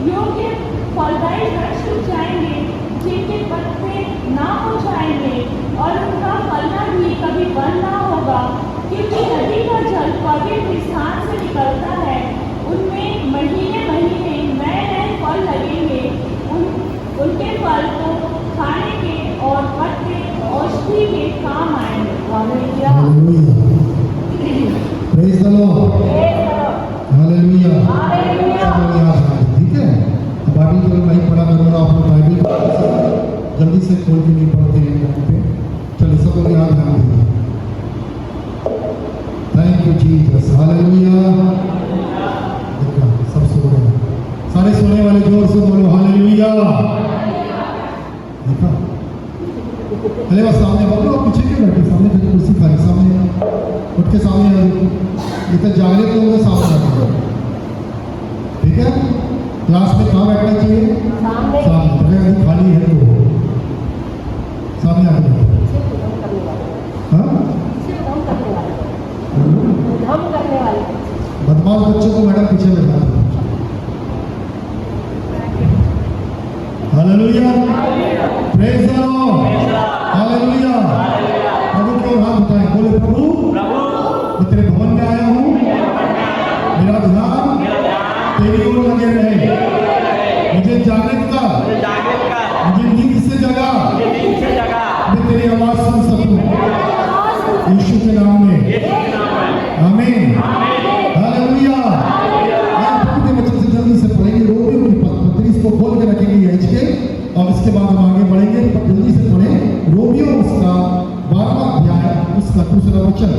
योग्य फलदायी वृक्ष उग जाएंगे, जिनके पत्ते ना हो जाएंगे और उनका फलना भी कभी बंद ना होगा, क्योंकि नदी का जल पवित्र स्थान से निकलता है। उनमें महीने महीने नए नए फल लगेंगे। उनके फल को खाने के और पत्ते औषधि के काम आएंगे। Hallelujah, praise the Lord, hallelujah, hallelujah. ठीक है, बाइबल केवल नहीं पढ़ा करूँगा, आप लोग बाइबल जल्दी से खोल के नहीं पढ़ते हैं यहाँ पे। चलिए सब लोग यहाँ ध्यान दीजिए। Thank you Jesus, hallelujah. देखा सब सुन रहे हैं, सारे सुनने वाले जोर से बोलो हालेलुया। देखा, अरे बस सामने बोलो, पीछे क्यों बैठे, सामने कुर्सी खाली, सामने उठ के सामने आ जाओ। इतने जागृत लोग हैं, सामने आ जाओ। ठीक है, क्लास में कहाँ बैठना चाहिए? सामने। अगर खाली है तो सामने आ जाओ। बदमाश बच्चों को मैडम पीछे बैठा दो। Hallelujah, praise the Lord, hallelujah. प्रभु को हाथ उठाएं, बोले प्रभु मैं तेरे भवन में आया हूँ, मेरा ध्यान तेरी ओर लगे रहे, मुझे जागृत कर, मुझे नींद से जगा, मैं तेरी आवाज सुन सकूं, यीशु के नाम में, आमीन, हालेलुया। प्रभु के वचन से जल्दी से पढ़ेंगे, रोमियो की पत्री, इसको खोल के रखेंगे एज के, और इसके बाद हम आगे बढ़ेंगे। जल्दी से पढ़ें रोमियो उसका 12वां अध्याय उसका 2रा वचन।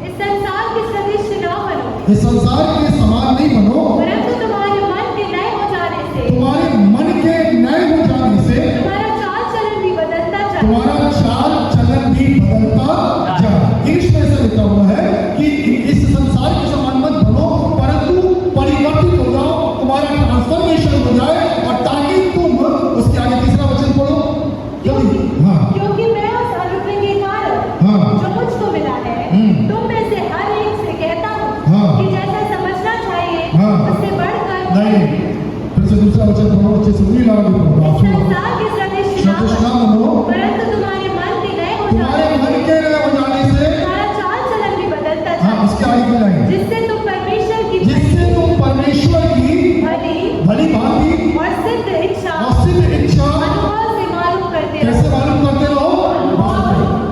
इस संसार के सदृश न बनो, इस संसार के समान नहीं बनो, परंतु तुम्हारे मन के नए हो जाने से, तुम्हारे मन के नए हो जाने से तुम्हारा चाल चलन भी बदलता जाए, तुम्हारा चाल चलन भी बदलता जाए। इंग्लिश में ऐसा लिखा हुआ है कि इस संसार के समान मत बनो, परंतु परिवर्तित हो जाओ, तुम्हारा ट्रांसफॉर्मेशन हो जाए, और ताकि तुम, उसके आगे 3रा वचन पढ़ो जल्दी। हाँ, क्योंकि मैं उस अनुग्रह के कारण हाँ, जो मुझको मिला है, तुम में से हर एक से कहता हूँ हाँ, कि जैसा समझना चाहिए हाँ, उससे बढ़कर नहीं, फिर से 2रा वचन पढ़ो, अच्छे से पूरी लगा दो। संसार के सदृश न बनो, परंतु तुम्हारे मन के नए हो तुम्हारे जाने मन के नए हो जाने से, तुम्हारा चाल चलन भी बदलता हाँ, जाए, उसके आगे की लाइन, जिससे तुम परमेश्वर की भली भांति और सिद्ध इच्छा अनुभव से मालूम करते कैसे मालूम करते रहो।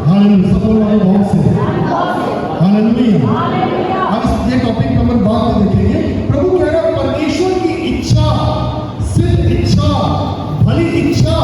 हालेलुया, सब बोल रहे बहुत से हालेलुया। अब ये टॉपिक पे हम बात देखेंगे। प्रभु कह रहा है परमेश्वर की इच्छा, सिद्ध इच्छा, भली इच्छा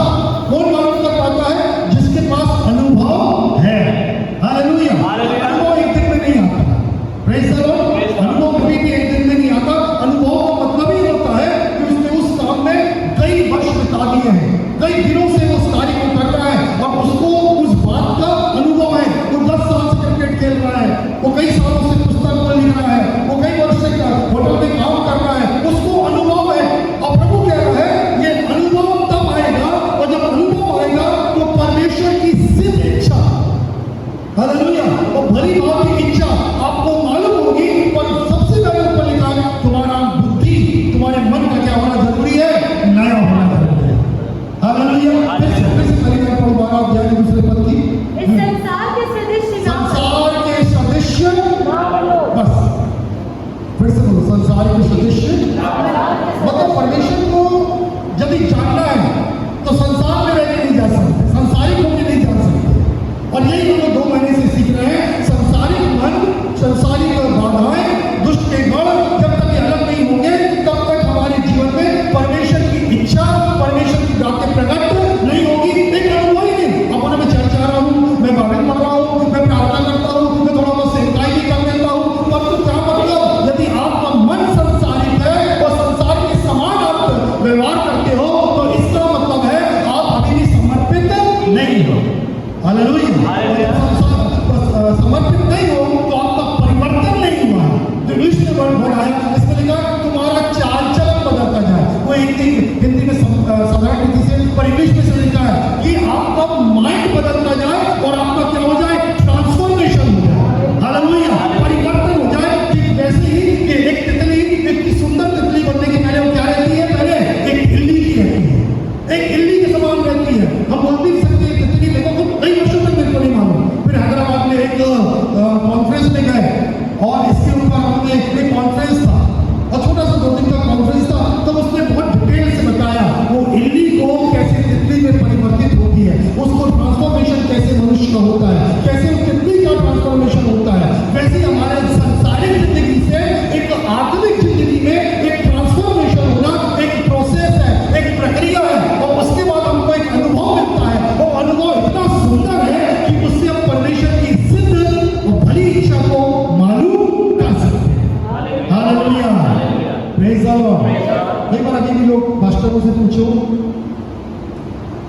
एक बार अभी भी लोग मास्टरों से पूछो,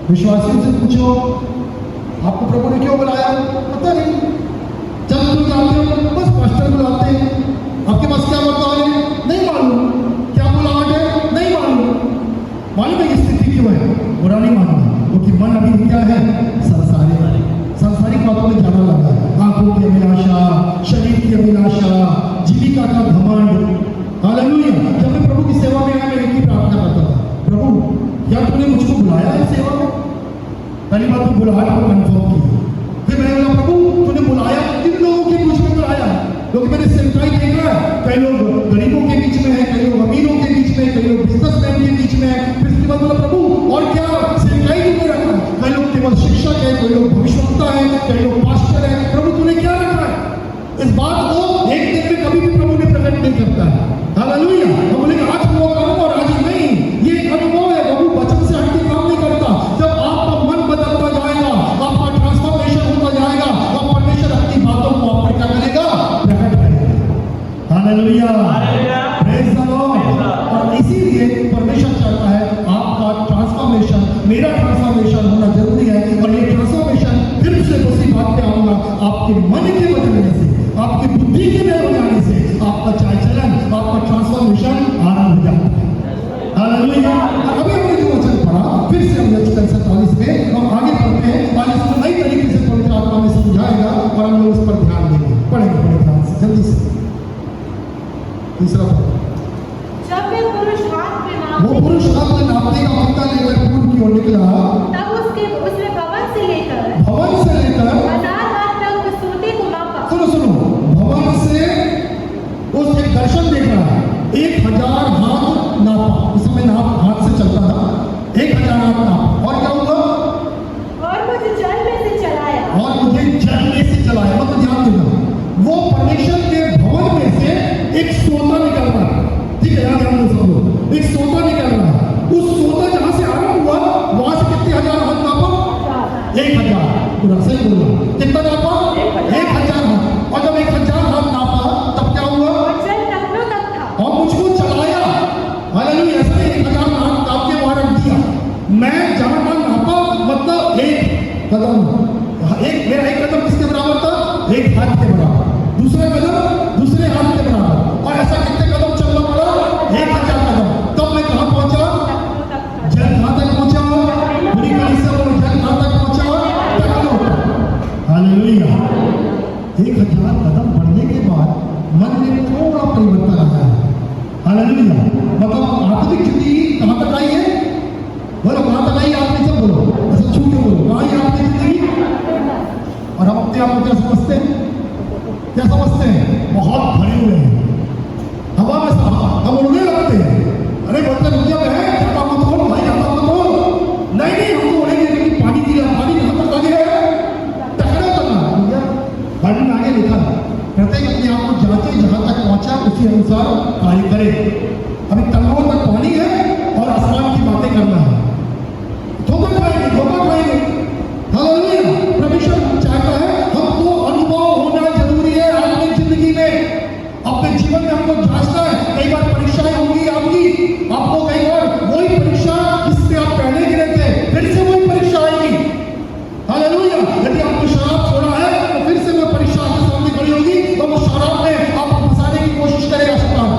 विश्वासियों से पूछो, आपको प्रभु ने क्यों बुलाया? पता नहीं। जब तुम जाते हो बस मास्टर बुलाते हैं। आपके पास क्या बर्ताव है? नहीं मालूम। क्या बुलावट है? नहीं मालूम। मालूम है कि स्थिति क्यों है? बुरा नहीं मालूम, क्योंकि मन अभी क्या है? सांसारिक बातों में ज्यादा लगा है। आंखों की अभिलाषा, शरीर की अभिलाषा, जीविका का घमंड। हालेलुया। जब मैं प्रभु की सेवा में आया, मैं एक ही प्रार्थना करता था, प्रभु क्या तूने मुझको बुलाया है सेवा में? पहली बात तो बुलाहट को कंफर्म की। फिर मैंने बोला प्रभु तूने बुलाया, किन लोगों के बीच में बुलाया? क्योंकि मैंने सेवकाई देखा है, कई लोग गरीबों के बीच में है, कई लोग अमीरों के बीच में, कई लोग बिजनेसमैन के बीच में है। फिर इसके बाद बोला प्रभु और क्या सेवकाई तूने रखा? कई लोग केवल शिक्षक है, कई लोग भविष्यवक्ता है, कई लोग पास्टर है। प्रभु तूने क्या रखा है? इस बात को एक दिन में कभी भी प्रभु ने प्रकट नहीं करता है। हालेलुया। हम बोलेंगे आज वो करूंगा और आज नहीं। ये एक अनुभव है, प्रभु वचन से हटके काम नहीं करता। जब आपका मन बदलता जाएगा, आपका ट्रांसफॉर्मेशन होता जाएगा, और परमेश्वर अपनी बातों को आप पर क्या करेगा? प्रकट करेगा। हालेलुया। Praise the Lord. और इसीलिए परमेश्वर चाहता है आपका ट्रांसफॉर्मेशन, मेरा ट्रांसफॉर्मेशन होना जरूरी है। और ये ट्रांसफॉर्मेशन फिर से उसी बात पे आऊंगा, आपके मन के बदलने से, आपकी बुद्धि के नए हो जाने से आपका चाल चलन, आपका ट्रांसफॉर्मेशन आरंभ हो जाता है। हालेलुया। अभी हमने जो वचन पढ़ा, फिर से हम 47 में हम आगे बढ़ते हैं और इसको नई तरीके से पवित्र आत्मा में समझाएगा और हम लोग उस पर ध्यान देंगे। पढ़ेंगे बड़े ध्यान से, जल्दी से। तीसरा जब वे पुरुष हाथ में वो पुरुष हाथ में नापने का मक्का लेकर पूर्व की ओर निकला, तब उसने भवन से लेकर हजार हाथ तक उस सोते को मापा। सुनो, भवन से उस एक दर्शन देख रहा है। 1000 हाथ नापा। उस समय नाप हाथ से चलता था। 1000 हाथ नापा। और क्या हुआ? और मुझे जल में से चलाया। मतलब ध्यान देना, वो परमेश्वर के भवन में से एक सोता निकल रहा है। ठीक है, ध्यान दो सब लोग। एक सोता निकल रहा है। उस सोता जहां से आरंभ हुआ, वहां से कितने हजार हाथ नापा? 1000। पूरा सही बोला। कितना नापा? 1000 हाथ। और जब 1000 हाथ नापा तब क्या हुआ? जल टखनों तक था। और मुझको चलाया। हालेलुया। ऐसे 1000 हाथ नाप के वहां रख दिया। मैं जहां पर नापा मतलब एक कदम, मेरा एक कदम किसके बराबर था? एक हाथ के बराबर। दूसरा कदम दूसरे हाथ के बराबर। और ऐसा कितने कदम चलना पड़ा? 1000 कदम। तब मैं कहां पहुंचा? जल कहां तक पहुंचा? पूरी कलीसिया बोलो, जल कहां तक पहुंचा? हालेलुया। 1000 कदम बढ़ने के बाद मन में थोड़ा परिवर्तन आया है। हालेलुया। मतलब आत्मिक स्थिति कहां तक आई है? बोलो कहां तक आई? आपने सब बोलो, ऐसा छू के बोलो, कहां आई आत्मिक स्थिति? और हम अपने आप को क्या समझते हैं? क्या समझते हैं? बहुत भरे हुए हैं, हवा में हम उड़ने लगते हैं। अरे बोलते रुकिया है, जाता मत बोल भाई, जाता मत बोल। नहीं, हम तो उड़ेंगे, लेकिन पानी की पानी कहां तक आगे है? टकरा करना। बाइबल में आगे लिखा है, प्रत्येक अपने आप को जांचे, जहां तक पहुंचा उसी अनुसार कार्य करे। अभी तलवार तक पानी है और आसमान की बातें करना है। धोखा खाएंगे। हालेलुया। परमेश्वर चाहता है हमको अनुभव होना जरूरी है आत्मिक जिंदगी में। अपने जीवन में हमको जांचना है। कई बार परीक्षाएं होंगी आपको कई बार वही परीक्षा जिससे आप पहले गिरे थे, फिर से वही परीक्षा आएगी। हालेलुया। यदि आपने शराब छोड़ा है तो फिर से वो परीक्षा आपके सामने खड़ी होगी, तो वो शराब में आपको फंसाने की कोशिश करेगा शैतान।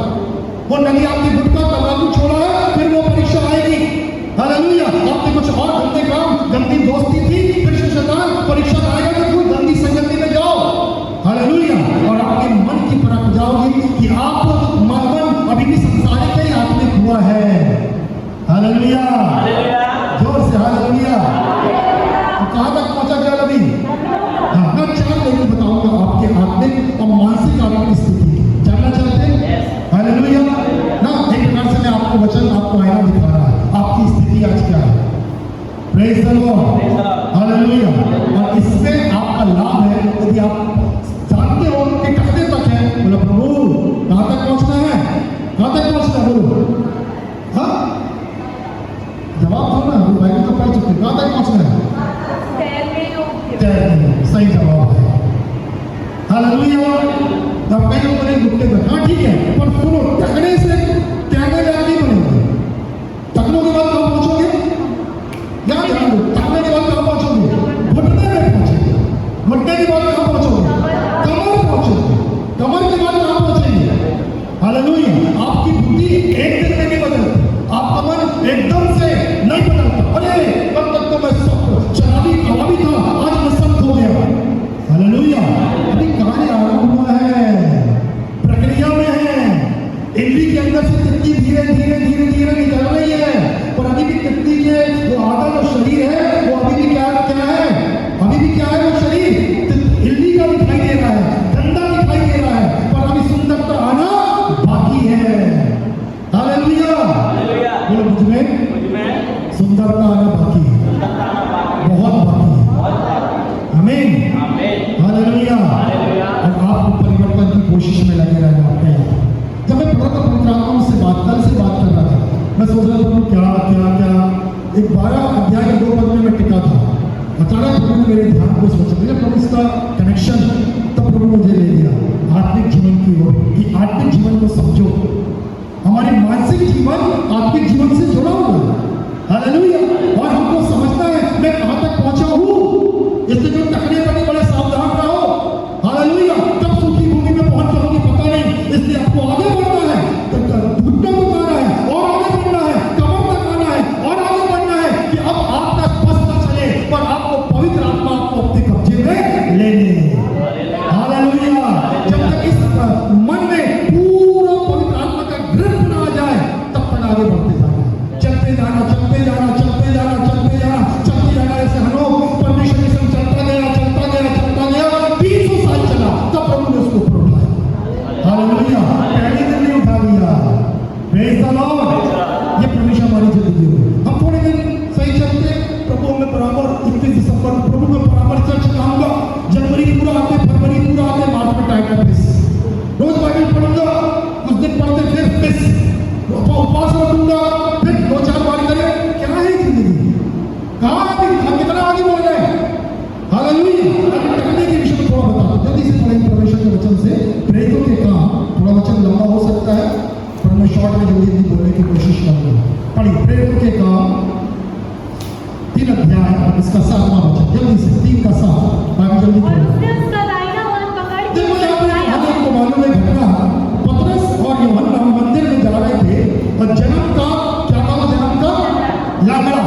वो नहीं, आपने गुटखा तंबाकू छोड़ा है, फिर वो परीक्षा आएगी। हालेलुया। आपने कुछ और गंदे काम, गंदी दोस्ती थी, फिर से शैतान परीक्षा आएगा कि तुम गंदी संगति में जाओ। हालेलुया। और आपके मन की परख जाओगी कि आप मन अभी भी संसारिक है, आत्मिक हुआ है। हालेलुया। जोर से हालेलुया। कहां तक पहुंचा गया अभी? हाँ, मैं 4 लेकर बताऊंगा आपके आत्मिक और मानसिक आत्मिक स्थिति। जानना चाहते हैं? हालेलुया। ना एक प्रकार से मैं आपको वचन, आपको आईना दिखा रहा है, आपकी स्थिति आज क्या है। Praise the Lord. हालेलुया। और इससे आपका लाभ है यदि आप जानते हो कि कितने तक है। बोलो प्रभु कहां तक पहुंचना है? कहां तक पहुंचना है? बोलो। हाँ, जवाब दो ना, बाइबल तो पढ़ चुके। कहां तक पहुंचना है? सही जवाब है। हालेलुया। तब कई लोग बोले घुटने पर, हाँ ठीक है, पर सुनो, टकने से त्यागे जाती बनेगी। मुझ में सुंदरता आना बाकी है, बहुत बाकी है। आमीन, हालेलुया। और आपको परिवर्तन की कोशिश में लगे रहना अपने आप। जब मैं पढ़ा था पवित्र आत्मा से बात कर रहा था, मैं सोच रहा था क्या क्या क्या, एक 12 अध्याय के 2 पद में मैं टिका था। अचानक प्रभु ने मेरे ध्यान को सोचा, मुझे प्रभु इसका कनेक्शन तब प्रभु मुझे ले गया आत्मिक जीवन की ओर, कि आत्मिक जीवन को समझो। हमारे मानसिक जीवन आत्मिक जीवन से जुड़ा हुआ है, हालेलुया। और हमको समझना है मैं कहां तक पहुंचा हूं। इससे जो टकरे बने बड़े सावधान रहो, हालेलुया। तब सूखी भूमि में पहुंच जाओगे पता नहीं, इसलिए आपको आगे बढ़ना है, घुटनों को आना है और आगे बढ़ना है, कमर तक आना है और आगे बढ़ना है, कि अब आप तक बस न चले पर आपको पवित्र आत्मा को अपने कब्जे में लेने, हालेलुया। जब तक इस मन में पूरा पवित्र आत्मा का ग्रिप ना आ जाए तब तक आगे बढ़ते जाना, चलते जाना, चलते जाना, चलते जाना, चलते जाना, चलते जाना। ऐसे हनोक परमेश्वर के संग चलता गया, चलता गया, चलता गया, 300 साल चला, तब प्रभु ने उसको ऊपर उठाया, हालेलुया। पहले दिन नहीं उठा दिया, प्रेज़ द लॉर्ड। ये परमेश्वर हमारी जिंदगी में। हम थोड़े दिन सही चलते, प्रभु में बराबर 31 दिसंबर प्रभु में बराबर चर्च लाऊंगा, जनवरी पूरा आते, फरवरी पूरा आते, मार्च में टाइम का मिस, रोज बाइबल पढ़ूंगा, कुछ दिन पढ़ते फिर मिस, उपवास रखूंगा, फिर 2-4 बार करें। क्या है जिंदगी? कहाँ हम कितना आगे बढ़ रहे हैं, हालेलुया। करने के विषय में थोड़ा बता दो, जल्दी से पढ़ेंगे परमेश्वर के वचन से। प्रेरितों के काम, थोड़ा वचन लंबा हो सकता है पर मैं शॉर्ट में जल्दी जल्दी बोलने की कोशिश करूंगा। पढ़िए प्रेरितों के काम 3 अध्याय, इसका 7वां वचन, जल्दी से 3 का 7, बाकी जल्दी पढ़ो। देखो यहाँ पे आपको मालूम है घटना, पतरस और यूहन्ना मंदिर में जा रहे थे और जन्म का क्या था, जन्म का लांगड़ा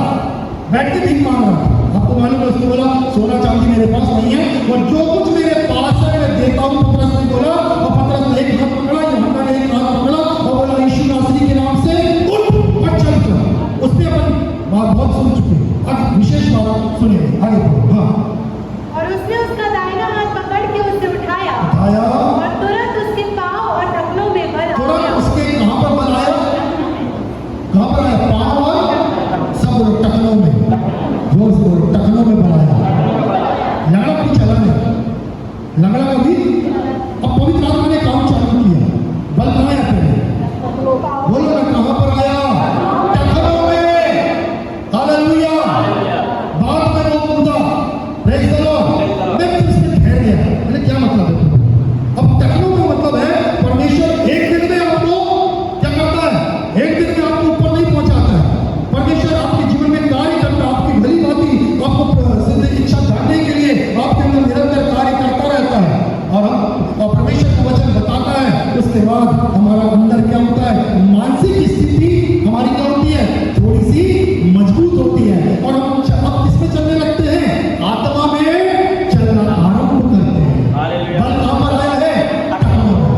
बैठ के भीख मांग रहा था। आपको मालूम है उसने बोला सोना चांदी मेरे पास नहीं है और जो कुछ मेरे पास है मैं देता हूँ, पतरस ने बोला। और पतरस ने एक हाथ पकड़ा, यूहन्ना ने एक हाथ पकड़ा और बोला यीशु नासरी के नाम से उठ और चल चल। उसने अपन बात बहुत सुन चुके, अब विशेष बात सुनिए, आगे बढ़ो। हाँ, और उसने उसका दाहिना हाथ पकड़ के उसे उठाया और तुरंत उसके पांव और टखनों में बल आ तुरंत गया। उसके कहां पर बल आया, कहां पर आया, पांव और सब लोग टखनों में, जोर से बोलो, टखनों में बल आया। लंगड़ा भी चला नहीं, लंगड़ा का भी अब पवित्र आत्मा ने काम चालू किया, बल कहां आया पहले, बोलो ना कहां पर आया, टखनों में, हालेलुया। बात में वो कूदा, प्रेज़ द लॉर्ड। मैं फिर से ठहर गया, मैंने क्या मतलब है, अब टखनों का मतलब है परमेश्वर एक दिन में आपको क्या करता है, एक दिन में आपको ऊपर नहीं पहुंचाता है। परमेश्वर आपके जीवन में कार्य करता है, आपकी भली भांति आपको जिंदगी इच्छा जानने के लिए आपके अंदर निरंतर कार्य करता रहता है। और परमेश्वर का वचन बताता है, उसके बाद हमारा अंदर क्या होता है, मानसिक स्थिति हमारी क्या होती है, थोड़ी सी मजबूत होती है और हम अब किसमें चलने लगते हैं, आत्मा में चलना आरंभ करते हैं। बल कहां पर आया है,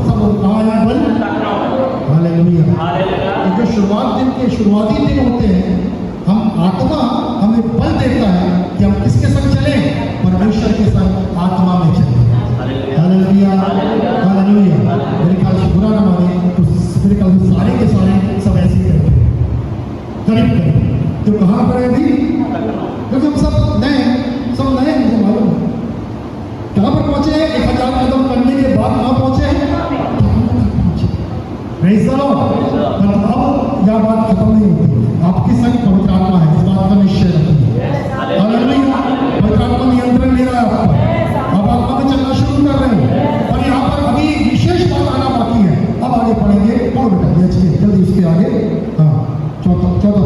सब कहां आया बल, हालेलुया। जो शुरुआती दिन होते हैं, हम आत्मा हमें बल देता है कि हम किसके संग चले, परमेश्वर के संग आत्मा में चले, हालेलुया, हालेलुया। मेरे ख्याल से बुरा ना माने तो मेरे ख्याल से सारे के सारे सब ऐसे ही करते हैं, करीब तो कहां पर है अभी, क्योंकि हम सब नए मुझे मालूम है कहां पर पहुंचे हैं। 1000 कदम करने के बाद कहां पहुंचे हैं, प्रेज़ द लॉर्ड। अब यह बात खत्म नहीं होती, आपके संग पवित्र आत्मा है, इस बात का निश्चय रखिए, हालेलुया। पवित्र आत्मा नियंत्रण ले रहा है आपका, अब आत्मा में चलना शुरू कर रहे हैं। और यहाँ पर अभी विशेष बात आना बाकी है, अब आगे पढ़ेंगे, पढ़ो बेटा याजकेल, जल्दी उसके आगे। हाँ, 14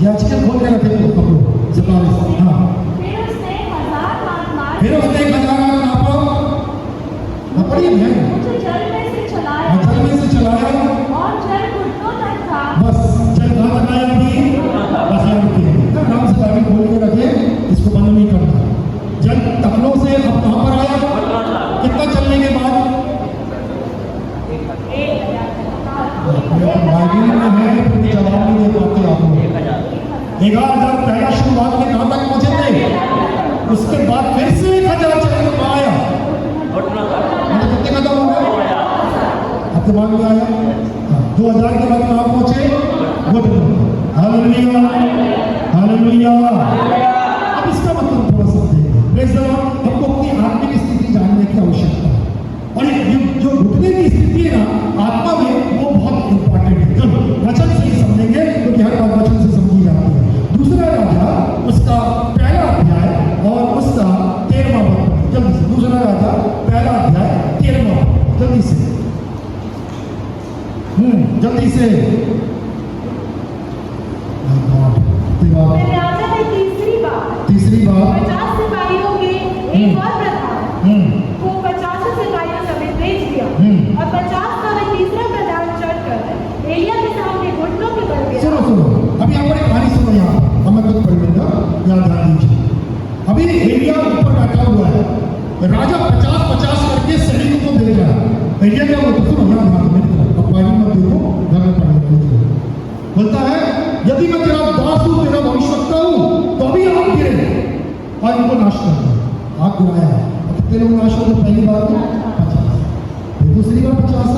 याजकेल खोल के रखे तो पकड़ो, 47। हाँ, फिर उसने 1000 हाथ मार फिर उसने 1000 हाथ नापा, पढ़िए है, मुझे जल में से चलाया जल में से चलाया, और जल घुटनों तक था। बस जल कहां तक आया अभी, बस यहाँ रुकिए, आराम से बाइबल खोल के रखिए, इसको बंद नहीं करना। जल टखनों से अब कहां पर आया, कितना चलने के बाद, बाइबल में है फिर जवाब नहीं दे पाते आप लोग। 1000 पहला शुरुआत में कहां तक पहुंचे थे, उसके बाद फिर से 1000 चलने को आया, कितने कदम हो गए, अब दिमाग में आया। 2000 के बाद कहां पहुंचे, से फिर राजा ने तीसरी बार 50 सिपाहियों के एक और प्रधान को 50 सिपाहियों समेत भेज दिया और 50 का वह तीसरा प्रधान चढ़कर एलिया के सामने घुटनों के बल गया। सुनो अभी यहाँ पर एक कहानी सुनो, यहाँ अब मैं खुद पढ़ लूंगा, यहाँ ध्यान दीजिए। अभी एलिया ऊपर बैठा हुआ है, राजा 50-50 करके सैनिकों को भेज रहा है। एलिया क्या बोलता, सुनो यहाँ ध्यान मेरी तरफ, अब पानी मत देखो, घर में पढ़ बोलता है यदि मैं तेरा दास हूं, तेरा भविष्यवक्ता हूं, तो अभी आग गिरे और इनको नाश कर दो। आग गिराया, कितने लोग नाश हो गए पहली बार में? 50। फिर दूसरी बार 50।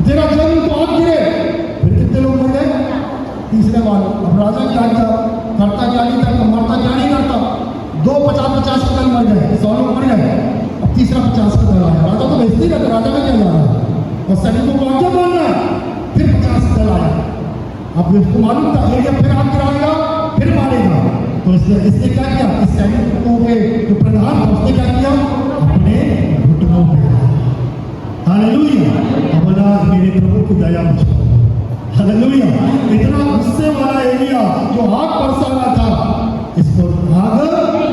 तेरा जन्म तो आग गिरे, फिर कितने लोग मर गए? तीसरे बार। अब राजा क्या करता क्या नहीं करता, मरता क्या नहीं करता, 2 50-50 के दल मर गए, 100 लोग मर गए। अब तीसरा 50 का दल आया, राजा तो भेजते ही रहता, राजा का क्या जा रहा है और सैनिकों को आगे मारना है। फिर 50 दल आया, अब इसको मालूम था एलिया फिर आग गिराएगा, फिर मारेगा, तो इसने क्या किया, इस सैनिकों के जो प्रधान था उसने क्या किया, अपने घुटनों पे हालेलुया। अब बोला मेरे प्रभु की दया मुझ पर, हालेलुया। इतना गुस्से वाला एलिया जो आग बरसा रहा था, इसको आग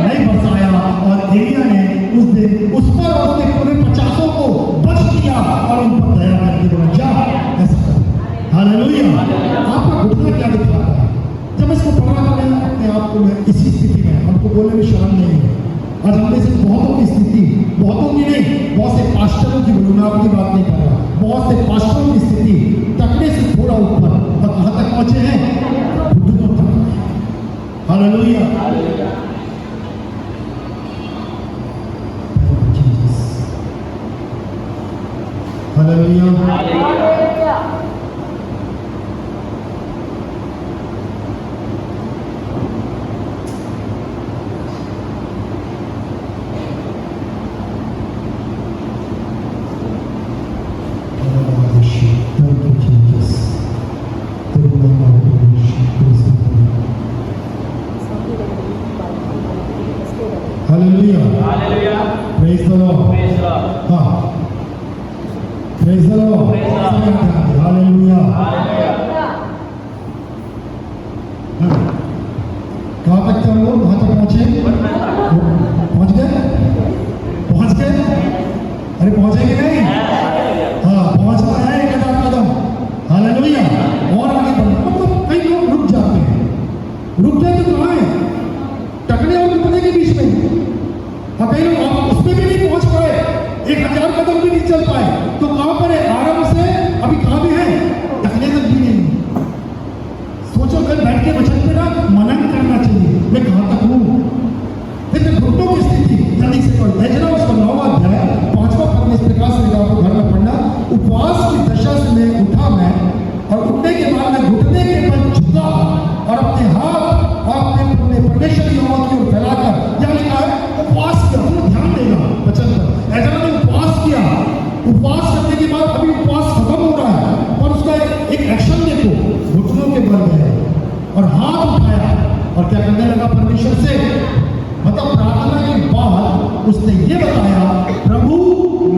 नहीं बरसाया और एलिया ने उस दिन उस पर और उसके पूरे 50 को बच दिया और उन पर दया करके बोला जा ऐसा कर। हालेलुया। आपका घुटना क्या दिखा रहा है? जब इसको पढ़ा था मैं अपने आप को, मैं इसी स्थिति में, हमको बोलने में शर्म नहीं है। आज हमने से बहुतों की स्थिति, बहुतों की नहीं, बहुत से पास्टरों की, बोलूँ मैं आपकी बात नहीं कर रहा, बहुत से पास्टरों की स्थिति तकने से थोड़ा ऊपर और कहाँ तक पहुंचे हैं? घुटनों तक। Hallelujah. Hallelujah. Hallelujah. Praise the Lord. हाँ, praise the Lord. Hallelujah. कहाँ तक थे हम लोग? वहाँ तक पहुँचे? पहुँच गए? पहुँच गए? अरे पहुँचेंगे नहीं? हाँ, पहुँचना है एक कदम। हालेलुया। और आगे बढ़ना, मतलब कई लोग रुक जाते हैं, रुक जाए तो कहाँ है? टकने और टकने के बीच में। अब कई लोग आप उसमें भी नहीं पहुंच पाए, 1000 कदम भी नहीं चल पाए, तो कहां पर है? आराम से अभी कहां भी है? टकने तक भी नहीं। सोचो कल बैठ के वचन पे ना मनन करना चाहिए, मैं कहां तक हूं। फिर घुटनों की स्थिति जल्दी से पढ़ भेजना, उसका 9वां अध्याय 5वां पद में इस प्रकार से लिखा, आपको घर में पढ़ना। उपवास की दशा से मैं उठा मैं, और उठने के बाद मैं घुटने के बल झुका और अपने हाथ अपने परमेश्वर यहोवा की ओर फैलाकर, क्या लिखा है? उपवास किया। ध्यान देगा वचन पर, ऐसा नहीं उपवास किया, उपवास करने के बाद अभी उपवास खत्म हो रहा है और उसका एक एक्शन देखो, घुटनों के बल गए और हाथ उठाया और क्या करने लगा? परमेश्वर से, मतलब प्रार्थना के बाद उसने ये बताया, प्रभु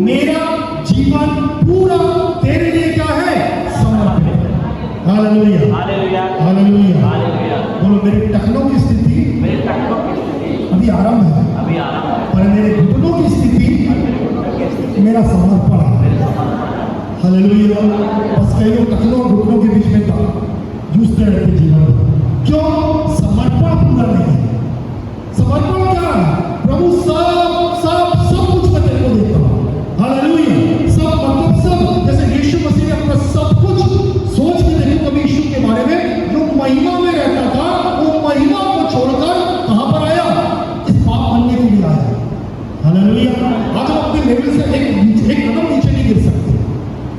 मेरा जीवन पूरा तेरे लिए क्या है? समर्पित। हालेलुया। हालेलुया। बोलो मेरे टखनों की स्थिति अभी आराम है, पर मेरे घुटनों की स्थिति मेरा समर्पण है। हालेलुया। बस कई लोग टखनों और घुटनों के बीच में जूझते रहते जीवन में। क्यों? समर्पण पूरा नहीं है। समर्पण क्या है? प्रभु सब कुछ मैं तेरे को देता हूँ। हालेलुया। सब मतलब सब, जैसे यीशु मसीह ने अपना सब कुछ, सोच के देखो कभी यीशु के बारे में, जो महिमा में रहता था, वो महिमा को छोड़कर कहां पर आया? इस पाप बनने के लिए आया। हालेलुया। आज हम अपने लेवल से एक कदम नीचे नहीं गिर सकते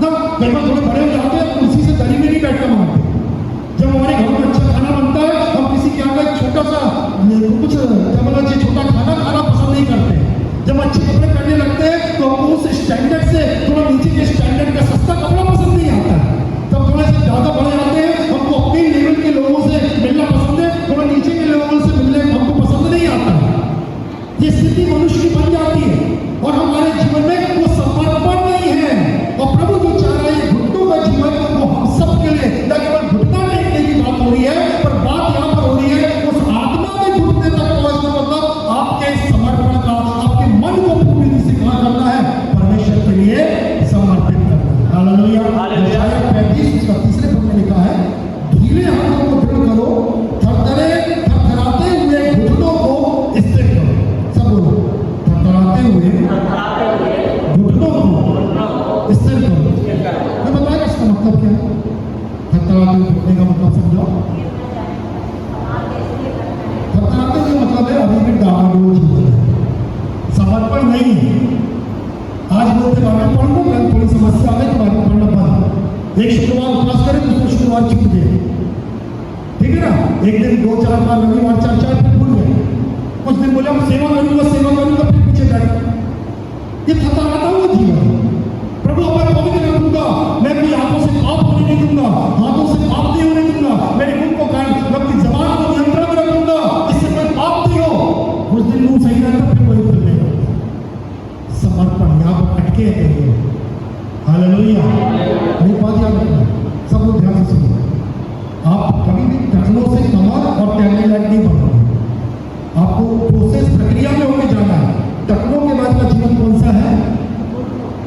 ना। कई बार थोड़े बड़े हो जाते हैं, कुर्सी से दरी में नहीं बैठना मांगते। जब हमारे घर में अच्छा खाना बनता है, हम किसी के यहाँ का छोटा सा कुछ छोटा खाना खाना पसंद नहीं करते। जब अच्छे कपड़े पहनने लगते हैं तो हमको उस स्टैंडर्ड से थोड़ा नीचे के स्टैंडर्ड का सस्ता कपड़ा पसंद नहीं आता है। तब थोड़े से ज्यादा बढ़ जाते हैं, हमको अपने लेवल के लोगों से मिलना पसंद है, थोड़ा नीचे के लेवल से मिलने हमको पसंद नहीं आता है। ये स्थिति मनुष्य की बन जाती है और हमारे जीवन में वो समर्पण नहीं है। और प्रभु जो चाह रहा है घुटनों का जीवन, वो हम सबके लिए में घुटने का मतलब समझो। खतराते का मतलब है अभी भी डामाडोल जीवन है, समर्पण नहीं है। आज बोलते बाबा पढ़ लो, कल थोड़ी समस्या आ गई तो बाबा पढ़ना बंद, एक शुक्रवार उपवास करें दूसरे शुक्रवार छूट गए, ठीक है ना। एक दिन 2-4 बार, रविवार 4-4 फिर भूल गए। कुछ दिन बोले हम सेवा करूंगा फिर पीछे जाए। ये खतराता हुआ जीवन है। प्रभु अपना पवित्र कर दूंगा, मैं कोई हाथों से पाप होने नहीं दूंगा, हाथों से पाप नहीं होने दूंगा, मेरे मुंह को कान अपनी जबान को नियंत्रण में रखूंगा, इससे कोई पाप नहीं हो। उस दिन मुंह सही रहता फिर वही करने लगता। समर्पण यहाँ पर अटके हैं। हालेलुया। मेरी बात याद रखना, सब लोग ध्यान से सुनो। आप कभी भी टखनों से कमर और टहलने लायक नहीं बनोगे। आपको प्रोसेस प्रक्रिया में होके जाना है। टखनों के बाद का जीवन कौन सा है?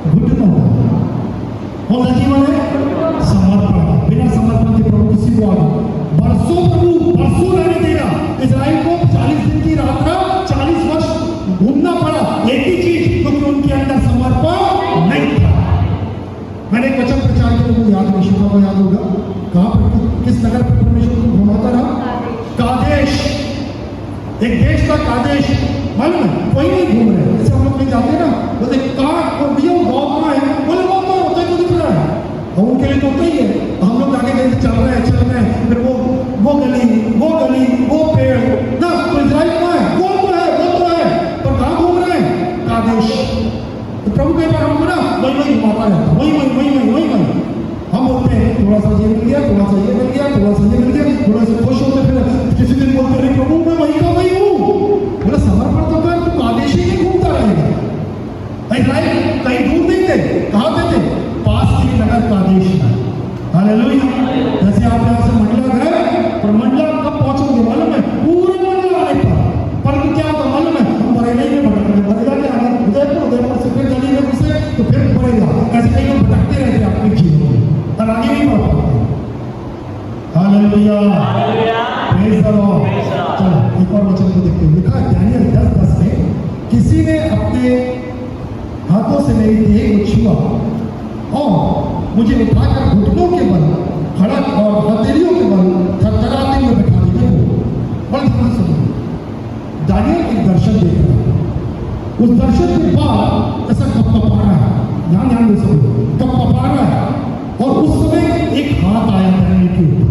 घुटनों। कौन सा जीवन है? समर्पण। बिना समर्पण के प्रभु किसी को आगे बरसों रहने देगा। इस्राएल को 40 दिन की यात्रा 40 वर्ष घूमना पड़ा, एक ही चीज, क्योंकि उनके अंदर समर्पण नहीं था। मैंने एक वचन प्रचार किया, मुझे याद विशुद्धा को याद होगा, कहां पर किस नगर पर परमेश्वर को घुमाता रहा? कादेश। एक देश था कादेश, मालूम है? कोई नहीं घूम रहे, जैसे हम लोग कहीं जाते हैं ना, बोलते कहाँ और भैया गाँव कहाँ है, बोले वो तो होता है तो दिख रहा है, और उनके लिए तो होता ही है। हम लोग आगे कहीं चल रहे हैं फिर वो गली वो पेड़ ना, तो इजराइल कहाँ है? वो तो है, पर कहाँ घूम रहे हैं? कादेश। तो प्रभु कई बार हमको ना वही घुमाता रहता, वही हम बोलते हैं थोड़ा सा ये मिल गया, थोड़ा सा ये मिल गया, थोड़ा सा खुश होते, फिर किसी दिन बोलते रहे प्रभु मैं वही का वही हूँ। बोला समर्पण तो कर, तू कादेश ही नहीं घूमता रहेगा। इस्राएल कहीं दूर नहीं थे, कहाँ पे थे? पास की नगर कादेश में। हालेलुया। जैसे आप यहाँ से मंडला गए, और मंडला कब पहुंचोगे मालूम है? पूरे मंडला आने पर क्या होगा मालूम है? हम बरेली में भटकते, बरेला के आगे उदयपुर से फिर गली में घुसे तो फिर बरेला, ऐसे कहीं हम भटकते रहते अपने जीवन में, और आगे नहीं बढ़ पाते। हालेलुया। Praise the Lord. चलो एक और वचन को देखते हैं। लिखा है दानियल 10:10 में, किसी ने अपने हाथों से मेरी देह को छुआ और मुझे उठाकर घुटनों के बल, खड़क और हथेलियों के बल थरथराते हुए बैठा दिया। बड़ा ध्यान से सुनो, दानियल एक दर्शन देख रहा है। उस दर्शन के बाद ऐसा कपकपा रहा है, ध्यान से सुनो, कपकपा रहा है, और उस समय एक हाथ आया दानियल के ऊपर,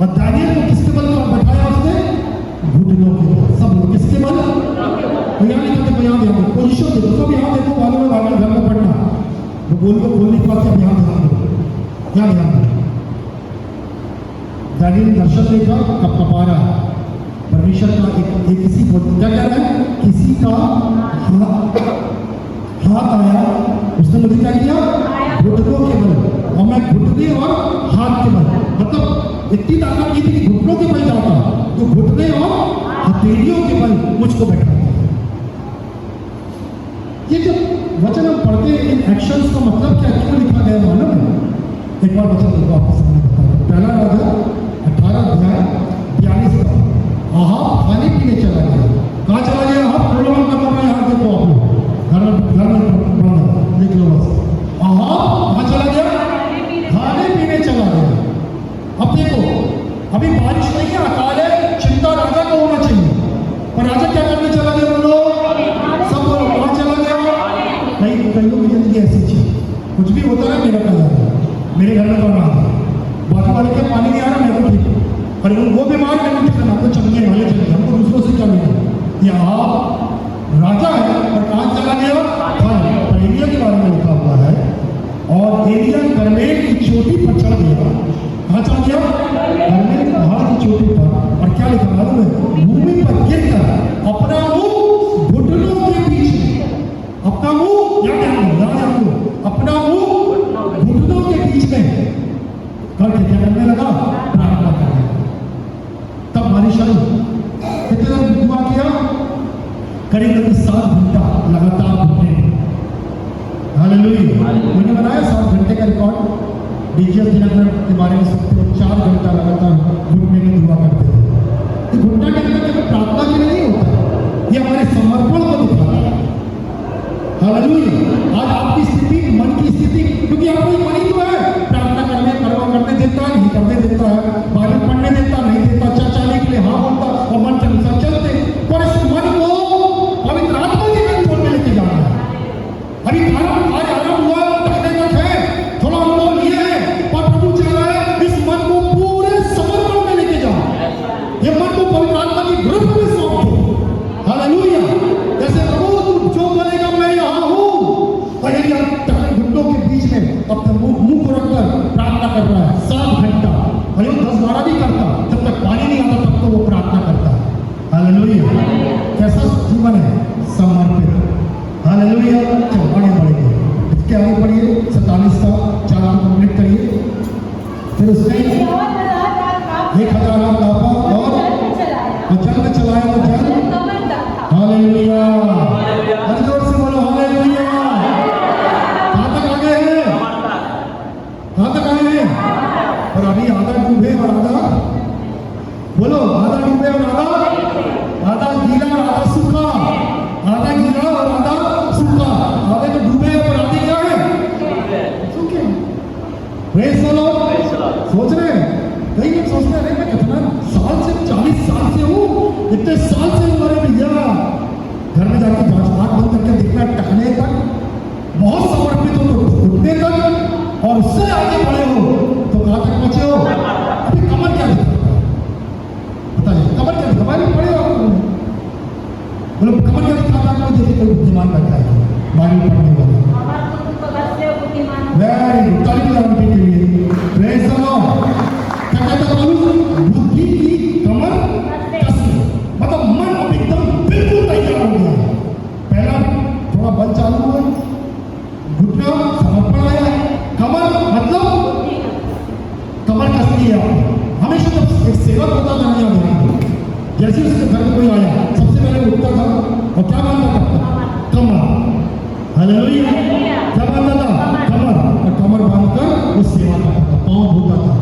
और दानियल को किसके बल पर बैठाया उसने? घुटनों के बल। सब लोग किसके बल? यहाँ नहीं करते, यहाँ देखो पोजिशन देखो, सब यहाँ देखो, वालों में घर में पढ़ना, वो बोल नहीं पाते, अब यहाँ ध्यान दो, यहाँ ध्यान दो। दानियल ने दर्शन देखा, कपकपा रहा है। परमेश्वर का एक किसी को क्या कह रहा है? किसी का हाथ आया, उसने मुझे क्या किया? घुटनों के बल, और मैं घुटने और हाथ के बल, मतलब इतनी ताकत की थी कि घुटनों के बल जाता, तो घुटने और हथेलियों के बल मुझको बैठा। ये जब वचन हम पढ़ते हैं, इन एक्शंस का मतलब क्या, क्यों लिखा गया मालूम है? एक बार वचन देखो, आपको समझ आता है। पहला राजा 18:42 का, आहाब खाने पीने चला गया। कहाँ चला गया? आहाब प्रलोभन करना है। यहाँ देखो आप लोग घर में देख लो बस। आहाब कहाँ चला गया? खाने पीने चला गया। अब देखो, अभी बारिश नहीं है, अकाल है, चिंता राजा को होना चाहिए, पर राजा क्या करने चला गया? बोलो सब लोग, कहाँ चला गया? कई लोगों की जिंदगी ऐसी चीज, कुछ भी होता है मेरा कहा, मेरे घर में तो रहा, बाकी वाले के पानी नहीं आ रहा, मेरे को ठीक, पर वो बीमार है, हमको चलने वाले चले, हमको दूसरों से क्या मिला? यहाँ राजा है, पर कहाँ चला गया? पर एलिया के बारे में लिखा हुआ है, और एलिया करमेल की चोटी पर चढ़ गया। कहाँ चढ़ गया? करमेल पहाड़ की चोटी पर, और क्या लिखा मालूम है? भूमि पर गिरकर अपना मुंह घुटनों के बीच में, अपना मुंह याद रखो, अपना मुंह घुटनों के बीच में करके क्या करने लगा? प्रार्थना करने। तब बारिश आई। कितना दुआ किया? करीब 7 घंटा लगातार घुटने। हालेलुया। मैंने बनाया 7 घंटे का रिकॉर्ड, डीजीएस दिनकर के बारे में सुनते हो, 4 घंटा लगातार घुटने में दुआ करते थे। तो घुटना के अंदर केवल प्रार्थना के लिए नहीं होता, ये हमारे समर्पण को दिखाता है। हालेलुया। आज आपकी स्थिति, मन की स्थिति, क्योंकि आपको मन ही तो है, प्रार्थना करने देता है, नहीं करने देता है, 1000 हाथ नापा और जल में चलाया तो जल हालेलुया। अरे जोर से बोलो हालेलुया। कहाँ तक आगे है? कहाँ तक आगे है? और अभी आधा डूबे और आधा, बोलो आधा डूबे और आधा गीला और आधा सूखा, आधा गीला और आधा सूखा, आधे तो डूबे और आधे क्या है? सूखे। Praise the Lord. सोच रहे हैं कई लोग सोचते हैं मैं कितना साल से 40 साल से हूँ, इतने साल से हमारे भैया घर में जाके जांच आँख बंद करके देखना टकने तक, बहुत समर्पित हो तो घुटने तक, और उससे आगे बढ़े हो तो कहाँ तक पहुंचे हो? अभी कमर क्या दिखा बताइए, कमर क्या दिखा? भाई पढ़े हो बोलो कमर क्या दिखा? आपको देखे कोई बुद्धिमान बैठा है बाइबल पढ़ने वाला। वेरी गुड, ताली बजाओ उनके लिए। Praise the Lord. क्या कहता है? बुद्धि की कमर कसनी, मतलब मन अब एकदम बिल्कुल तैयार हो गया। पहला थोड़ा बल चालू हुआ, घुटना समर्पण आया, कमर मतलब कमर कसनी है। हमेशा जब एक सेवक होता था नहीं आया, जैसे उसके घर में कोई आया सबसे पहले उठता था और क्या मानता था? कमर। हालेलुया। क्या मानता था? कमर। और कमर बांधकर वो सेवा करता था, पाँव धोता था।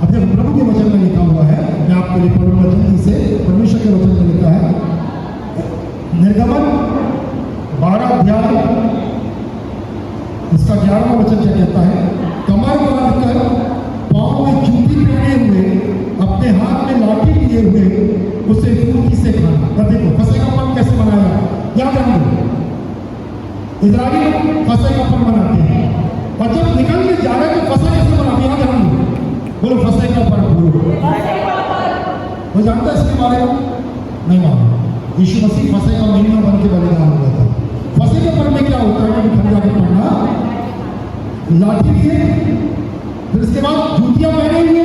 अब जब प्रभु के वचन में लिखा हुआ है, मैं आपके लिए पढ़ूंगा जल्दी से। परमेश्वर के वचन में लिखा है, निर्गमन 12 अध्याय इसका 11वां वचन क्या कहता है? कमर बांधकर पाँव में जूती पहने हुए, अपने हाथ में लाठी लिए हुए, उसे फुर्ती से खाना। और देखो फसह का पर्व कैसे मनाया, याद रखो इजरायली लोग फसह का पर्व मनाते हैं, और जब निकल के जा रहे तो फसह कैसे मनाते हैं? याद रखो, बोलो फसह का पर्व बोलो। वो जानता है इसके बारे में? नहीं मालूम। यीशु मसीह फसह का महीना बन के बलिदान हुआ था। फसह के पर्व में क्या होता है? कि घर जाके पढ़ना, लाठी लिए, फिर इसके बाद जूतियां पहने हुए,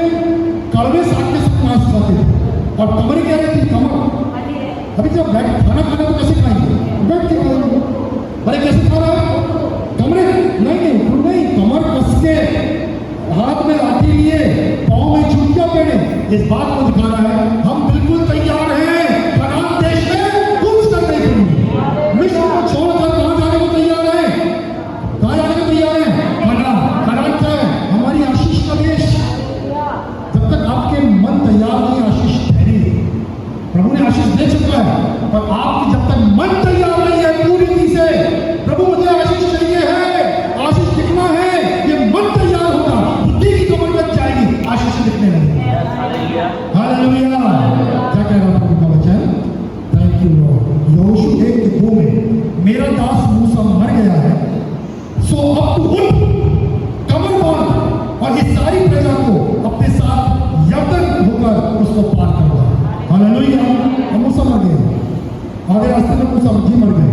कड़वे साग के साथ मांस खाते थे, और कमर क्या रहती? कमर। अभी जब बैठ खाना खाना तो कैसे खाएंगे? बैठ के खाएंगे। अरे कैसे खा रहा है? कमरे नहीं, कमर कस के, हाथ में लाठी लिए, पाँव में जूतियां पहने। इस बात को दिखा रहा है हम बिल्कुल तैयार हैं कनान देश में कुछ करने के लिए। मिस्र को छोड़कर कहाँ जाने को तैयार है? कहाँ जाने को तैयार है? कनान। कनान क्या है? हमारी आशीष का देश। जब तक आपके मन तैयार नहीं, आशीष ठहरी। प्रभु ने आशीष दे चुका है, और आपकी जब तक मन तैयार नहीं है पूरी रीति से, प्रभु मुझे आशीष चाहिए है, आशीष दिखना है, ये मन तैयार होगा, बुद्धि की कमर कट जाएगी, आशीष दिखने लगेगी। हालेलुया। क्या कह रहा प्रभु का वचन? Thank you Lord. यहोशू 1:2 में, मेरा दास मूसा मर गया है, सो अब तू उठ, कमर बांध, और इस सारी प्रजा को अपने साथ यरदन होकर उसको पार करवा। हालेलुया। मूसा मर गए, आगे रास्ते में मूसा जी मर गए।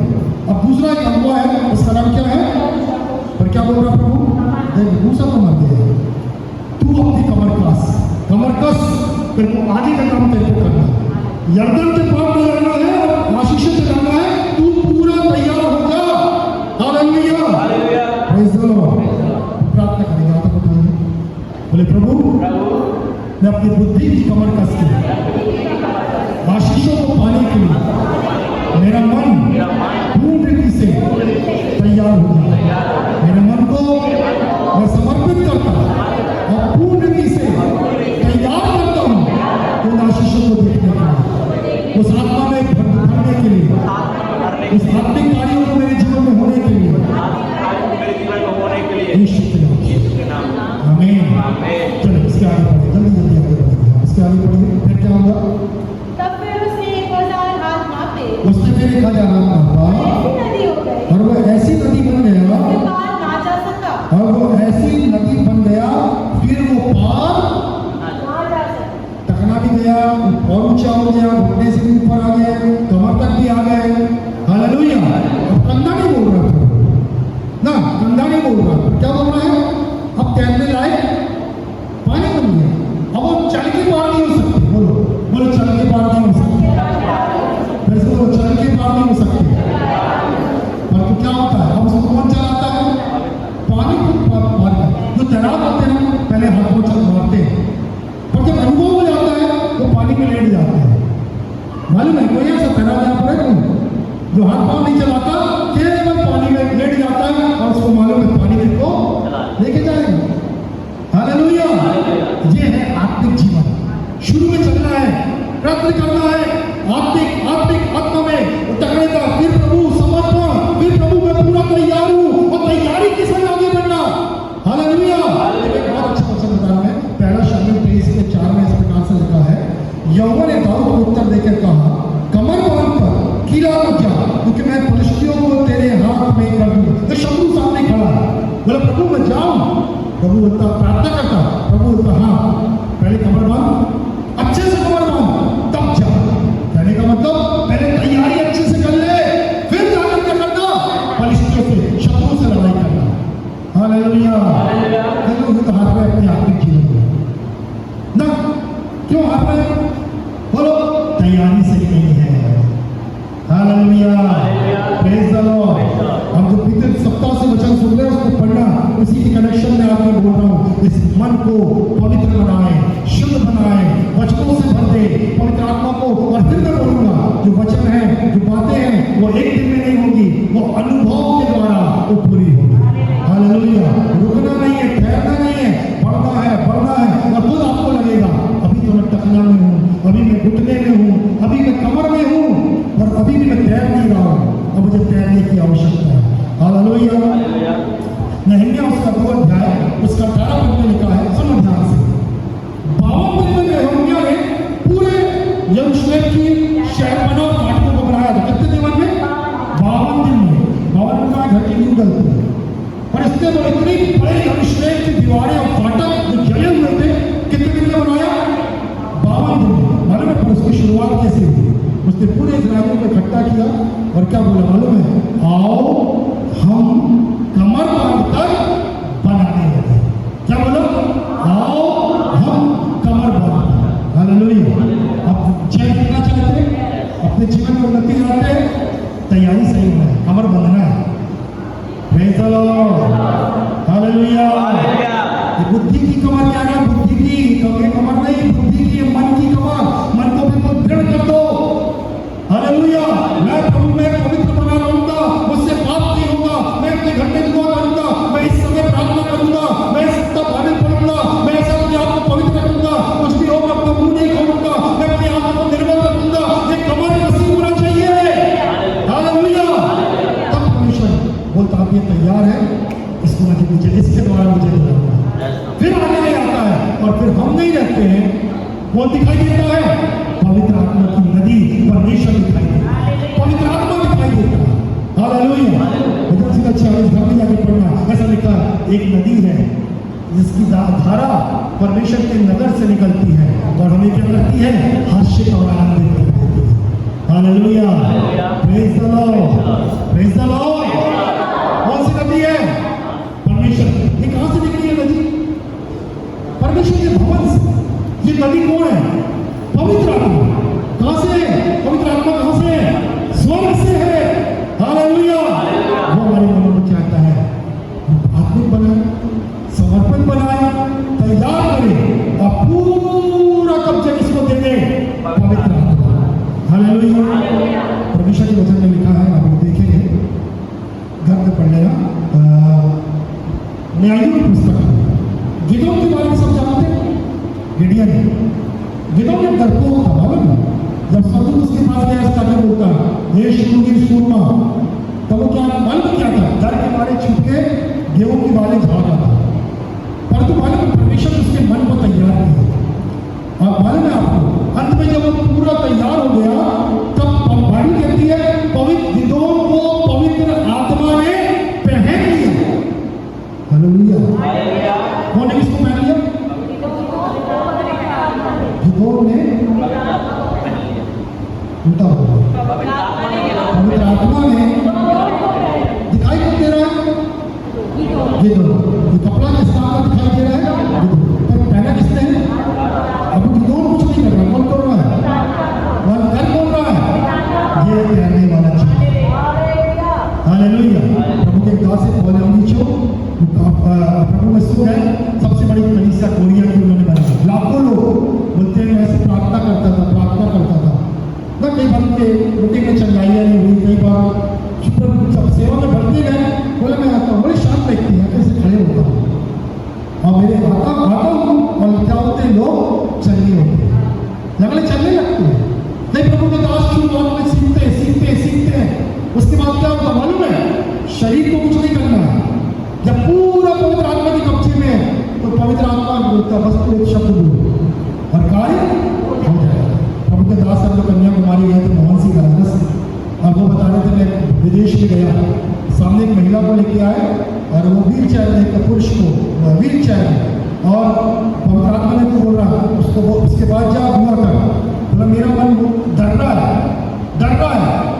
अब दूसरा एक अगुआ है, उसका नाम क्या है? पर क्या बोल रहा प्रभु? देख मूसा तो मर गया, तू अपनी कमर कस, फिर वो आगे का काम तेरे को करना, यरदन से पार करना है और आशीष से जाना है। तू पूरा तैयार हो जा। हालेलुया। Praise the Lord. प्रार्थना करेंगे, आप बताइए, बोले प्रभु मैं अपनी बुद्धि की कमर कस के आशीषों को पाने के लिए मेरा मन पूर्ण रीति से तैयार हो जाए। मेरे मन को मैं समर्पित करता हूँ और पूर्ण रीति से तैयार करता हूँ उन आशीषों को देखने के लिए, उस आत्मा में भरने के लिए, उस आत्मिक कार्यों को मेरे जीवन में होने के लिए। आमीन। चलो इसके आगे बढ़े, जल्दी आगे बढ़े, इसके आगे बढ़े। फिर क्या होगा? तब फिर उसने 1000 हाथ नापे, उसने फिर 1000 हाथ नापा, ऐसी नदी हो गई, और वो ऐसी नदी बन गया, उसके पार ना जा सका, और वो ऐसी नदी बन गया, फिर वो पार ना जा सका। टकना भी गया और ऊंचा हो गया, घुटने से भी ऊपर आ गए, कमर तक भी आ गए। हालेलुया। अब कंधा नहीं बोल रहा था ना, कंधा नहीं बोल रहा, क्या बोल रहा है? अब तैरने लायक पानी बन गया, अब वो चल के पार नहीं हो सकती। बोलो बोलो चल के पार नहीं हो सकती, फिर से बोलो चल के पार नहीं हो सकती। पर तो क्या होता है? अब उसको कौन चलाता है? पानी को पार। जो तैराक होते हैं पहले हाथ को चल मारते हैं, पर जब अनुभव मालूम है कोई ऐसा तैरा यहाँ पर है जो हाथ पांव नहीं चलाता, केवल पानी में लेट जाता है और उसको मालूम है पानी में को लेके जाएगा। हालेलुया। ये है आत्मिक जीवन। शुरू में चलना है, प्रयत्न करना है, आत्मिक आत्मा में उतरने का, फिर प्रभु समर्पण, फिर प्रभु मैं पूरा तैयार हूँ और तैयारी के साथ आगे बढ़ना। हालेलुया। एक बहुत अच्छा वचन बता रहा है, पहला शामिल 23:4 में इस प्रकार से लिखा है, यहोवा ने दाऊद को उत्तर देकर कहा, कमर बांधकर किला मत जा, क्योंकि मैं फलिश्तियों को तेरे हाथ में कर दूं। तो शत्रु सामने खड़ा है, बोला प्रभु मैं जाऊं? प्रभु बोलता, प्रार्थना करता, प्रभु बोलता हाँ पहले कमर बांध, अच्छे से कमर बांध, तब जा। कहने का मतलब पहले तैयारी अच्छे से कर ले, फिर जाकर क्या करना, फलिश्तियों से, शत्रु से लड़ाई करना। हालेलुया। तो हाथ में अपने आत्मिक जीवन में ना, क्यों हाथ में? बोलो तैयारी सही नहीं है। हालेलुया। Praise the Lord. हम जो पिछले सप्ताह से वचन सुन रहे हैं उसको पढ़ना, उसी के कनेक्शन में आपको बोल रहा हूँ, इस मन को पवित्र बनाए, शुद्ध बनाए, वचनों से भर दे पवित्र आत्मा को। और फिर मैं बोलूंगा जो वचन है, जो बातें हैं, वो एक दिन में नहीं होगी, वो अनुभव के द्वारा वो पूरी होगी। हालेलुया। रुकना नहीं है, ठहरना नहीं है, बढ़ना है, बढ़ना है। और खुद आपको लगेगा अभी तो मैं टकला में हूँ, अभी मैं घुटने में हूँ, अभी मैं कमर में हूँ, और अभी भी मैं तैर नहीं रहा हूँ, और मुझे तैरने की आवश्यकता है। हालेलुया। नहम्याह उसका 2 अध्याय उसका 18 पद में लिखा है, सुनो ध्यान से। 52 दिन में नहम्याह ने पूरे यरूशलेम की शहरपनाह और फाटकों को बनाया था। कितने दिनों में? 52 दिन में। 52 का घटी नहीं उगलती, और इसके बाद इतनी बड़े यरूशलेम की दीवारें और फाटक जो जले हुए थे, कितने दिन में बनाया? 52 दिन में। मालूम है पर उसकी शुरुआत कैसे हुई? उसने पूरे इस्राएलियों को इकट्ठा किया और क्या बोला मालूम है? आओ हम कमर बांधकर बनाने लगे। क्या बोला? आओ हम कमर बांधकर। हालेलुया। आप चैन करना चाहते हैं, अपने जीवन में उन्नति चाहते हैं, तैयारी सही होना है, कमर बांधना है। Praise the Lord. हालेलुया। ये बुद्धि की कमर क्या है? बुद्धि की कमर नहीं, बुद्धि की मन की कमर। मन को बिल्कुल दृढ़ कर दो। हालेलुया। मैं प्रभु में पवित्र बना रहूंगा, मुझसे पाप नहीं होगा, मैं अपने घंटे दुआ करूंगा, मैं इस समय प्रार्थना करूंगा, मैं सप्ताह बाइबल पढ़ूंगा, मैं ऐसे अपने आप को पवित्र रखूंगा, कुछ भी होगा अपना मुंह नहीं खोलूंगा, मैं अपने आप को निर्मल रखूंगा। ये कमर कसी होना चाहिए। हालेलुया। तब परमेश्वर बोलता आप ये तैयार है, इसको मुझे इसके द्वारा मुझे बनाऊंगा। फिर आगे आता है और फिर हम नहीं रहते हैं, वो दिखाई देता है पवित्र आत्मा की नदी, परमेश्वर दिखाई देता है, पवित्र आत्मा दिखाई देता है। हालेलुया। भजन से अच्छा है, घर में जाके पढ़ना। ऐसा लिखा है, एक नदी है जिसकी धारा परमेश्वर के नगर से निकलती है और हमें क्या करती है? हर्षित और आनंदित करती है। Hallelujah. Praise the Lord. Praise the Lord. कौन सी नदी है? परमेश्वर। ये कहां से निकली है नदी? परमेश्वर के भवन से। ये नदी कौन है? पवित्र आत्मा। कहां से? पवित्र आत्मा कहां से है? स्वर्ग से है। हालेलुया। वो हमारे मन में चाहता है आत्मिक बनाए, समर्पण बनाए, तैयार करे और पूरा कब्जा किसको दे दे? पवित्र आत्मा। हालेलुया। परमेश्वर के वचन में लिखा है, आप देखेंगे घर में पढ़ लेना, न्यायों की पुस्तक गिदोन के बारे में सब जानते हैं। गिडियन गिदोन एक डरपोक था, मालूम है? जब शत्रु उसके पास गया, इसका क्या बोलता है? ये शत्रुगिर सूरमा। तब वो क्या मालूम क्या था? डर के मारे छुप के गेहूं की बालें झाड़ रहा था। परंतु मालूम परमेश्वर उसके मन को तैयार किया। और मालूम है आपको, अंत में जब वो पूरा तैयार हो गया, तब बाइबल कहती है पवित्र गिदोन को पवित्र आत्मा ने पहन लिया। हालेलुया। कौन ने इसको पहन लिया? गिदोन ने उल्टा हो गया। पवित्र आत्मा ने दिखाई कौन दे रहा है? गिदोन। ये कपड़ा किस नाम का दिखाई दे रहा है? गिदोन। पर पहना किसने है? अब गिदोन कुछ नहीं कर रहा, कौन कर रहा है? वह कर कौन रहा है? ये कहने वाला चाहिए। हालेलुया। प्रभु के दास से बोले नीचो प्रभु में सुन है, सबसे बड़ी कलीसिया कोरिया की उन्होंने बनाई। लाखों लोग बोलते हैं, ऐसे प्रार्थना करता था, प्रार्थना करता था ना। कई के मीटिंग में चंगाइयाँ नहीं हुई, कई बार सब सेवा में बढ़ते गए, बोले मैं आता हूँ, बड़ी शांत व्यक्ति है, कैसे खड़े होता हूँ और मेरे आता हूँ और क्या होते हैं लोग चलने होते हैं, लगने चलने लगते हैं। नहीं प्रभु के दास शुरुआत में सीखते हैं, उसके बाद क्या होता मालूम है, शरीर को कुछ नहीं करना है। जब पूरा पवित्र आत्मा के कब्जे में है तो पवित्र आत्मा बोलता बस तू एक शब्द बोल और कार्य हो जाएगा। प्रभु के दास हम लोग कन्याकुमारी गए थे, मोहन सिंह गारस, और वो बता रहे थे मैं विदेश में गया, सामने एक महिला को लेके आए और वो व्हील चेयर में, एक पुरुष को व्हील चेयर में, और पवित्र आत्मा ने तो बोल रहा उसको, उसके बाद जा हुआ कर, बोला मेरा मन डर रहा है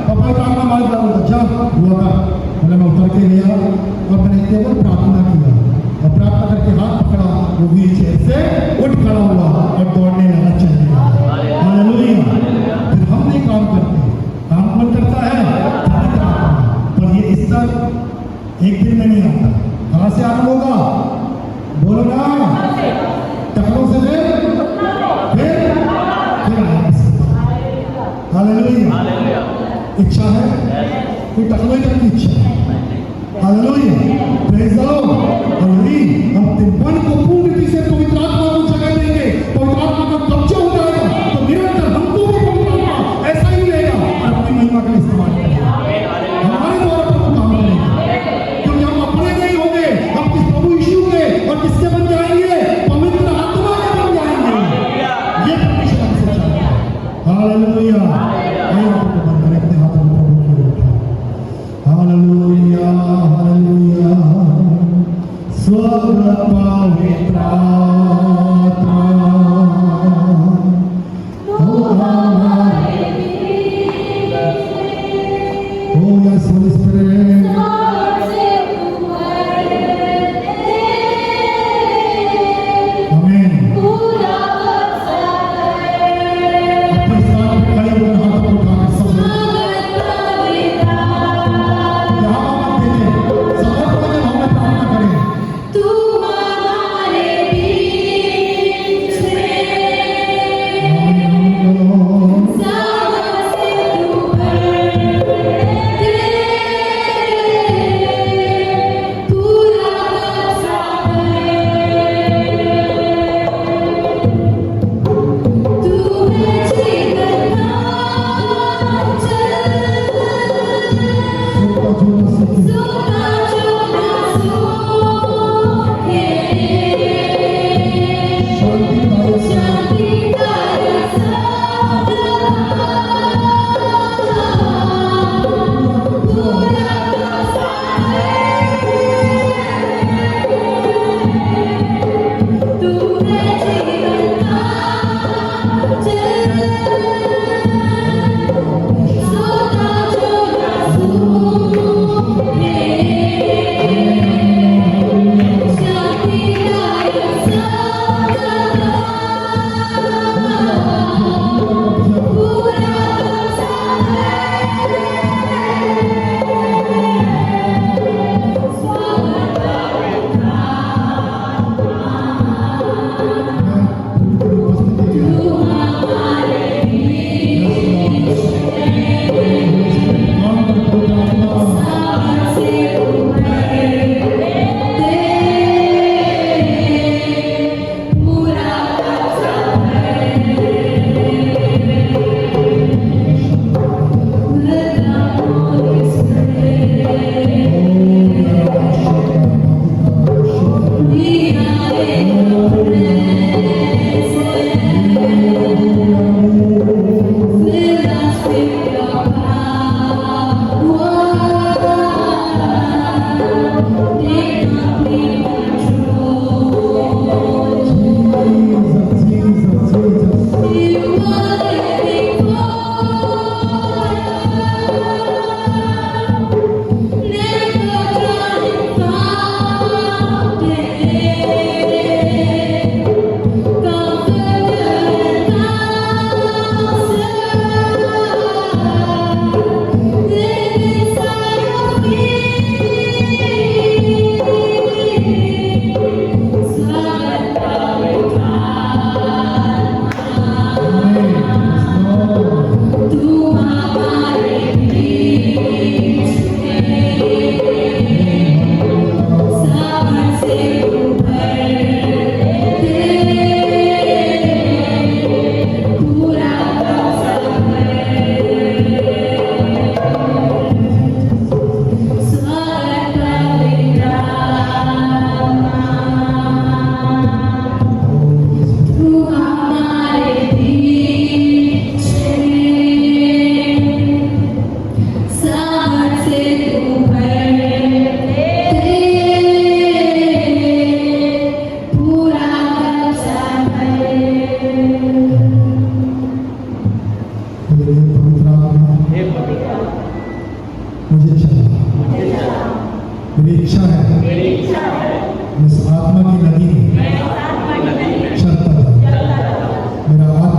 पवित्र आत्मा मार डालूंगा, जा हुआ कर। बोला मैं उतर के गया और मैंने केवल प्रार्थना किया और प्रार्थना करके हाथ पकड़ा, वो व्हील चेयर से उठ खड़ा हुआ और दौड़ने लगा, चलने लगा। हालेलुया। फिर हम नहीं काम करते, काम कौन करता है? पवित्र आत्मा। पर ये स्तर एक दिन में नहीं आता। कहाँ से आरंभ होगा? बोलो ना, टकरों से फिर हालेलुया। इच्छा है कोई टकलों तक की इच्छा है। Hallelujah, praise the Lord. और यदि हम अपने मन को पूर्ण रीति से पवित्र आत्मा को जगह देंगे, पवित्र आत्मा का कब्जा हो जाएगा, तो निरंतर हमको भी पवित्र आत्मा ऐसा ही रहेगा और अपनी महिमा के लिए इस्तेमाल करेगा, हमारे द्वारा प्रभु काम करेगा। क्योंकि हम अपने नहीं होंगे, हम किस प्रभु यीशु के और किसके बन जाएंगे? पवित्र आत्मा के बन जाएंगे। ये परमेश्वर हमसे चाहता है। हालेलुया। हालेलुया, हालेलुया, स्वर्ग पवित्र आत्मा हो हमारे हो यस होली स्पिरिट। आमीन। अपने स्थान पर खड़े होकर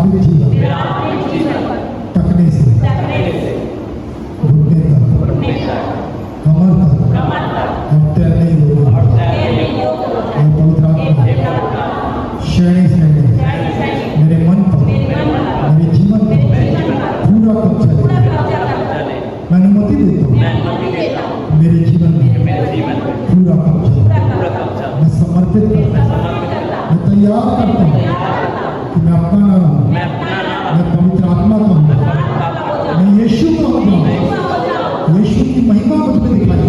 आत्मिक जीवन तकने से घुटने तक कमर तक और तैरने योग्य और पवित्र आत्मा श्रेणी श्रेणी मेरे मन पर मेरे जीवन पर पूरा कब्जा ले। मैं अनुमति देता हूँ मेरे जीवन में पूरा कब्जा मैं समर्पित करता हूँ, मैं तैयार करता हूँ कि मैं अपना ना रहूं, मैं पवित्र आत्मा का हूँ, मैं यीशु का हूँ, यीशु की महिमा मुझ में दिखाई